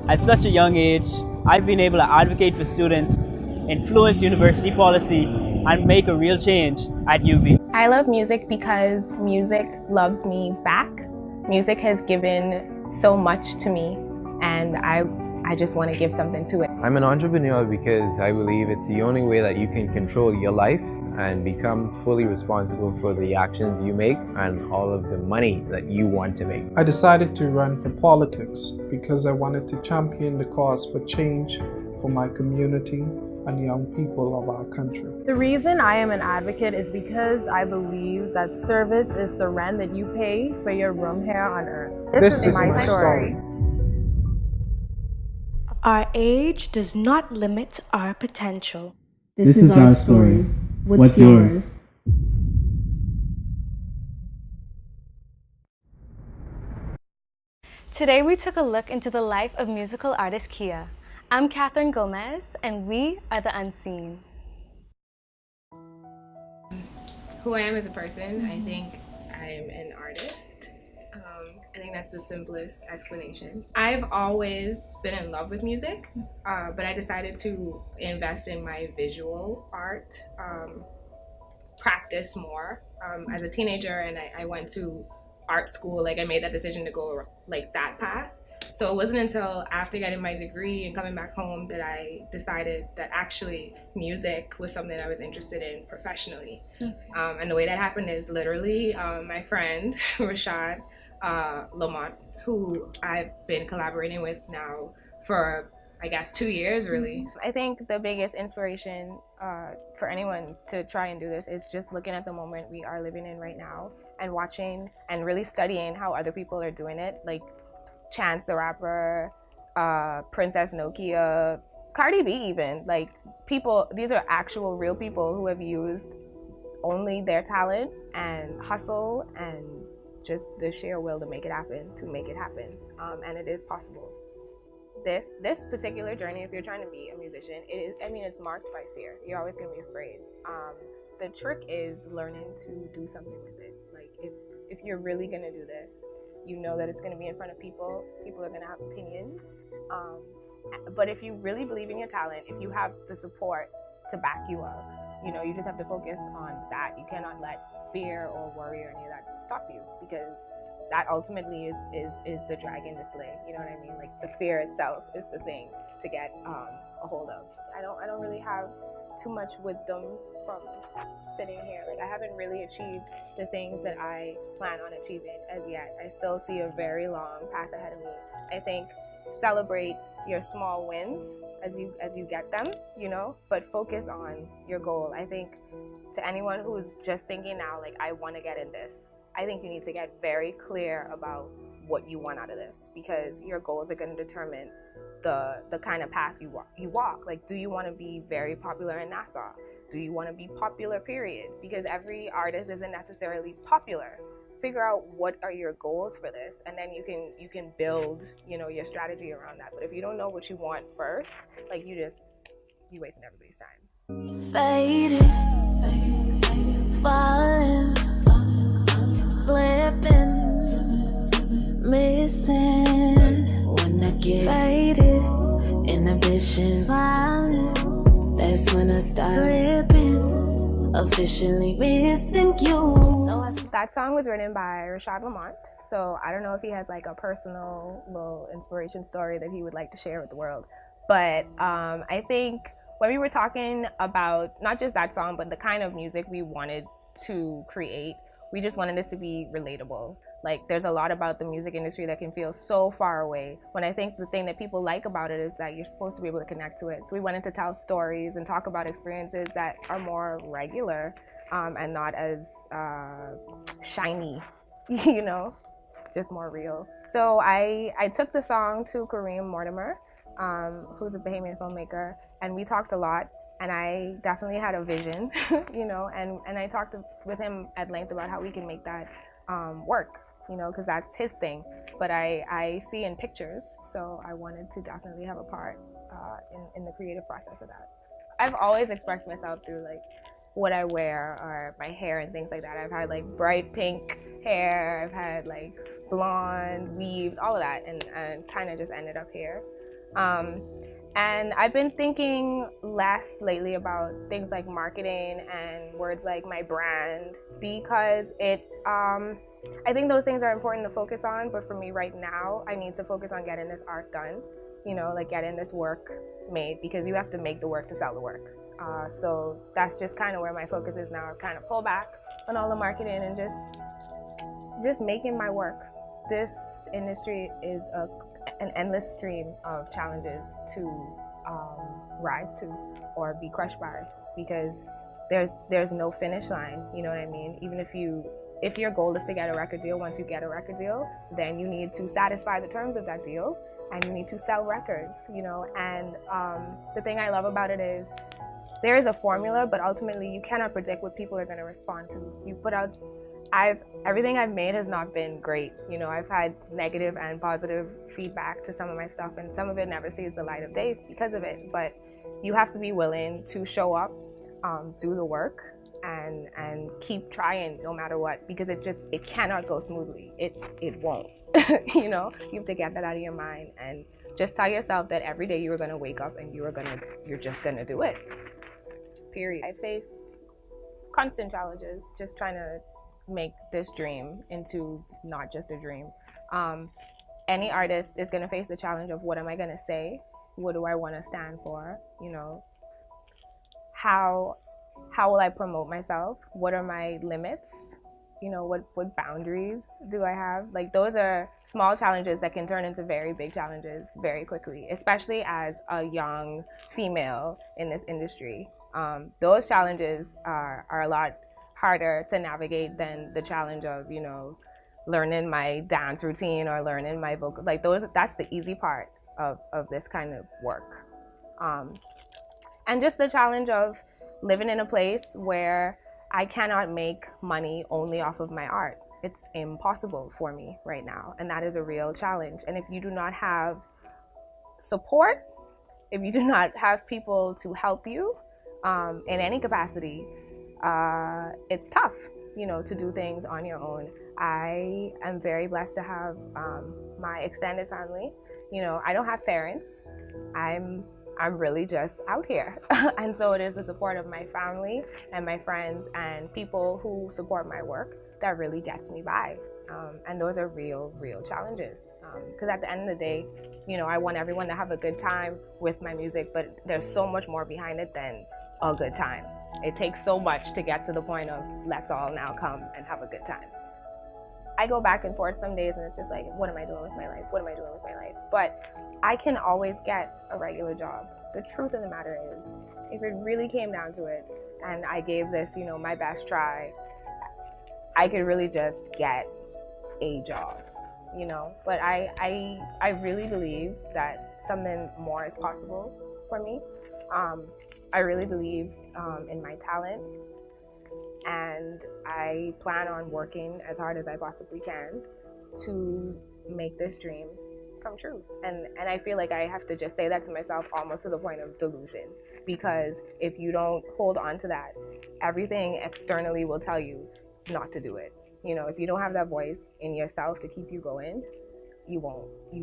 At such a young age, I've been able to advocate for students, influence university policy, and make a real change at UB. I love music because music loves me back. Music has given so much to me, and I just want to give something to it. I'm an entrepreneur because I believe it's the only way that you can control your life and become fully responsible for the actions you make and all of the money that you want to make. I decided to run for politics because I wanted to champion the cause for change for my community and young people of our country. The reason I am an advocate is because I believe that service is the rent that you pay for your room here on earth. This is my story. Our age does not limit our potential. This is our story. What's yours? Today we took a look into the life of musical artist Keeya. I'm Catherine Gomez, and we are The Unseen. Who I am as a person, I think I'm an artist. I think that's the simplest explanation. I've always been in love with music, but I decided to invest in my visual art, practice more. As a teenager, and I went to art school, like I made that decision to go like that path. So it wasn't until after getting my degree and coming back home that I decided that actually music was something I was interested in professionally. And the way that happened is literally my friend Rashad Lamont, who I've been collaborating with now for I guess 2 years really. I think the biggest inspiration for anyone to try and do this is just looking at the moment we are living in right now and watching and really studying how other people are doing it, like Chance the Rapper, Princess Nokia, Cardi B even. Like people, these are actual real people who have used only their talent and hustle and just the sheer will to make it happen, and it is possible. This particular journey, if you're trying to be a musician, it's marked by fear. You're always going to be afraid. The trick is learning to do something with it. Like if you're really going to do this, you know that it's going to be in front of people. People are going to have opinions. But if you really believe in your talent, if you have the support to back you up, you just have to focus on that. You cannot let fear or worry or any of that stop you, because that ultimately is the dragon to slay. You know what I mean? Like the fear itself is the thing to get a hold of. I don't really have too much wisdom from sitting here. Like I haven't really achieved the things that I plan on achieving as yet. I still see a very long path ahead of me. I think celebrate your small wins as you get them, but focus on your goal. I think to anyone who's just thinking now, like I want to get in this, I think you need to get very clear about what you want out of this, because your goals are going to determine the kind of path you walk. Like, do you want to be very popular in NASA? Do you want to be popular, period? Because every artist isn't necessarily popular. Figure out what are your goals for this, and then you can build your strategy around that. But if you don't know what you want first, like you wasting everybody's time. Faded, falling, slipping, missing. When I get faded, inhibitions, that's when I start slipping, officially missing you. That song was written by Rashad Lamont, so I don't know if he has like a personal little inspiration story that he would like to share with the world. But I think when we were talking about not just that song, but the kind of music we wanted to create, we just wanted it to be relatable. Like there's a lot about the music industry that can feel so far away, when I think the thing that people like about it is that you're supposed to be able to connect to it. So we wanted to tell stories and talk about experiences that are more regular and not as shiny, just more real. So I took the song to Kareem Mortimer, who's a Bahamian filmmaker, and we talked a lot. And I definitely had a vision, and I talked with him at length about how we can make that work, because that's his thing. But I see in pictures, so I wanted to definitely have a part in the creative process of that. I've always expressed myself through like what I wear or my hair and things like that. I've had like bright pink hair, I've had like blonde weaves, all of that, and kind of just ended up here. And I've been thinking less lately about things like marketing and words like my brand, because I think those things are important to focus on, but for me right now, I need to focus on getting this art done, like getting this work made, because you have to make the work to sell the work. So that's just kind of where my focus is now. I've kind of pulled back on all the marketing and just making my work. This industry is an endless stream of challenges to rise to or be crushed by, because there's no finish line, you know what I mean? Even if your goal is to get a record deal, once you get a record deal, then you need to satisfy the terms of that deal and you need to sell records, and the thing I love about it is there is a formula, but ultimately you cannot predict what people are going to respond to. You put out everything I've made has not been great. I've had negative and positive feedback to some of my stuff, and some of it never sees the light of day because of it. But you have to be willing to show up, do the work, and keep trying no matter what, because it cannot go smoothly. It won't. You have to get that out of your mind and just tell yourself that every day you are going to wake up and you're just going to do it. Period. I face constant challenges just trying to make this dream into not just a dream. Any artist is going to face the challenge of, what am I going to say? What do I want to stand for? How will I promote myself? What are my limits? What boundaries do I have? Like, those are small challenges that can turn into very big challenges very quickly, especially as a young female in this industry. Those challenges are a lot harder to navigate than the challenge of, learning my dance routine or learning my vocal. Like, that's the easy part of this kind of work. And just the challenge of living in a place where I cannot make money only off of my art. It's impossible for me right now, and that is a real challenge. And if you do not have support, if you do not have people to help you in any capacity, it's tough, to do things on your own. I am very blessed to have my extended family. I don't have parents. I'm really just out here. And so it is the support of my family and my friends and people who support my work that really gets me by. And those are real challenges. Because at the end of the day, I want everyone to have a good time with my music, but there's so much more behind it than a good time. It takes so much to get to the point of, let's all now come and have a good time. I go back and forth some days and it's just like, what am I doing with my life? What am I doing with my life? But I can always get a regular job. The truth of the matter is, if it really came down to it and I gave this, my best try, I could really just get a job, But I really believe that something more is possible for me. I really believe in my talent, and I plan on working as hard as I possibly can to make this dream come true. And I feel like I have to just say that to myself almost to the point of delusion, because if you don't hold on to that, everything externally will tell you not to do it. If you don't have that voice in yourself to keep you going, you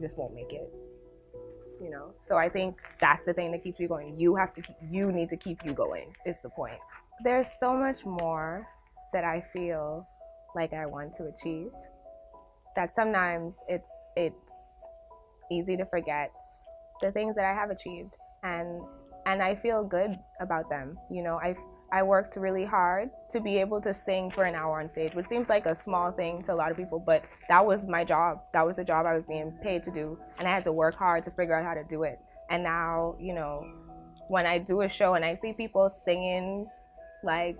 just won't make it. So I think that's the thing that keeps you going. You need to keep you going, is the point. There's so much more that I feel like I want to achieve, that sometimes it's easy to forget the things that I have achieved, and I feel good about them. I worked really hard to be able to sing for an hour on stage, which seems like a small thing to a lot of people, but that was my job. That was the job I was being paid to do, and I had to work hard to figure out how to do it. And now, when I do a show and I see people singing like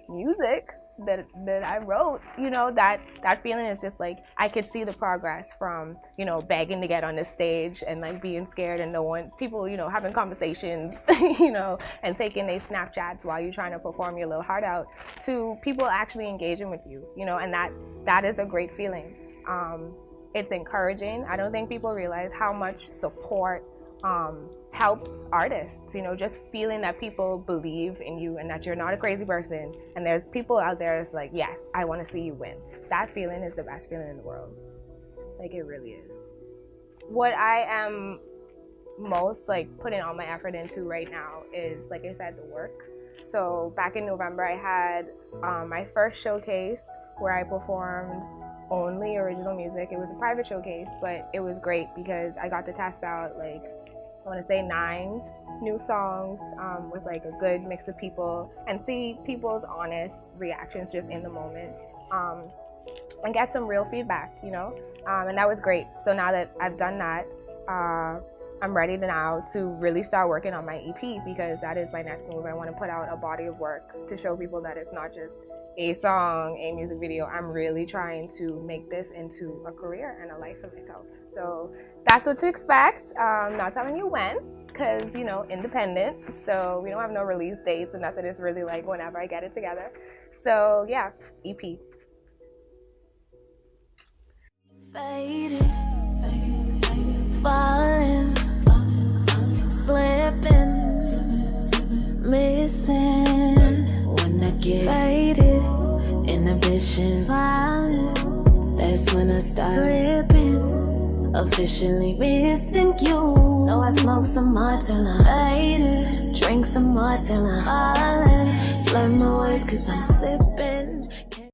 music that I wrote, that feeling is just like, I could see the progress from, begging to get on this stage and like being scared and people, having conversations, and taking their Snapchats while you're trying to perform your little heart out, to people actually engaging with you, and that is a great feeling. It's encouraging. I don't think people realize how much support helps artists, just feeling that people believe in you and that you're not a crazy person, and there's people out there that's like, yes, I want to see you win. That feeling is the best feeling in the world. Like, it really is. What I am most like putting all my effort into right now is, like I said, the work. So back in November, I had my first showcase where I performed only original music. It was a private showcase, but it was great because I got to test out like, I want to say 9 new songs with like a good mix of people and see people's honest reactions just in the moment and get some real feedback, you know, and that was great. So now that I've done that, I'm ready now to really start working on my EP because that is my next move. I want to put out a body of work to show people that it's not just a song, a music video. I'm really trying to make this into a career and a life for myself. So that's what to expect. Not telling you when, because, you know, independent. So we don't have no release dates and nothing. It's really like whenever I get it together. So yeah, EP. Faded, falling, slipping, missing. When I get faded, inhibitions, that's when I start slipping, officially missing you. So I smoke some more till I'm faded, drink some more till I'm falling, slur my words cause I'm sipping.